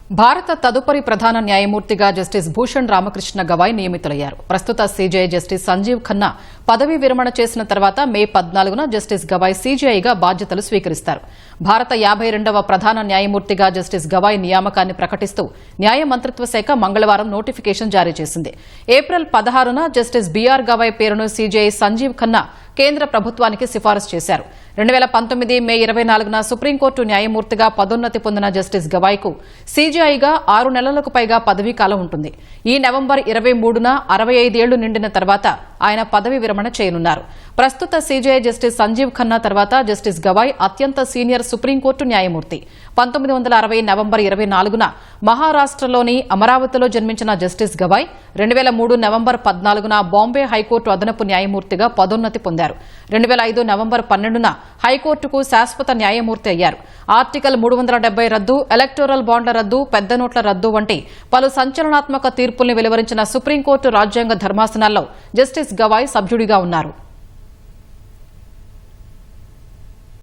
భారత తదుపరి ప్రధాన న్యాయమూర్తిగా జస్టిస్ భూషణ్ రామకృష్ణ గవాయ్ నియమితులయ్యారు. ప్రస్తుత సీజేఐ జస్టిస్ సంజీవ్ ఖన్నా పదవీ విరమణ చేసిన తర్వాత మే 14న జస్టిస్ గవాయ్ సీజేఐగా బాధ్యతలు స్వీకరిస్తారు. భారత 52వ ప్రధాన న్యాయమూర్తిగా జస్టిస్ గవాయ్ నియామకాన్ని ప్రకటిస్తూ న్యాయ మంత్రిత్వ శాఖ మంగళవారం నోటిఫికేషన్ జారీ చేసింది. ఏప్రిల్ 16న జస్టిస్ బీఆర్ గవాయ్ పేరును సీజేఐ సంజీవ్ ఖన్నా కేంద్ర ప్రభుత్వానికి సిఫారసు చేశారు. 2019 మే 24న సుప్రీంకోర్టు న్యాయమూర్తిగా పదోన్నతి పొందిన జస్టిస్ గవాయ్కు సీజేఐగా 6 నెలలకు పైగా పదవీకాలం ఉంటుంది. ఈ నవంబర్ 23న 65 ఏళ్లు నిండిన తర్వాత ఆయన పదవీ విరమణ చేయనున్నారు. ప్రస్తుత సీజేఐ జస్టిస్ సంజీవ్ ఖన్నా తర్వాత జస్టిస్ గవాయ్ అత్యంత సీనియర్ సుప్రీంకోర్టు న్యాయమూర్తి. 1960 నవంబర్ 24న మహారాష్టలోని అమరావతిలో జన్మించిన జస్టిస్ గవాయ్ 2003 నవంబర్ 14న బాంబే హైకోర్టు అదనపు న్యాయమూర్తిగా పదోన్నతి పొందారు. 2005 నవంబర్ 12న హైకోర్టుకు శాశ్వత న్యాయమూర్తి అయ్యారు. ఆర్టికల్ 370 రద్దు, ఎలక్టోరల్ బాండ్ల రద్దు, పెద్ద నోట్ల రద్దు వంటి పలు సంచలనాత్మక తీర్పుల్ని వెలువరించిన సుప్రీంకోర్టు రాజ్యాంగ ధర్మాసనాల్లో జస్టిస్ గవాయ్ సభ్యుడిగా ఉన్నారు.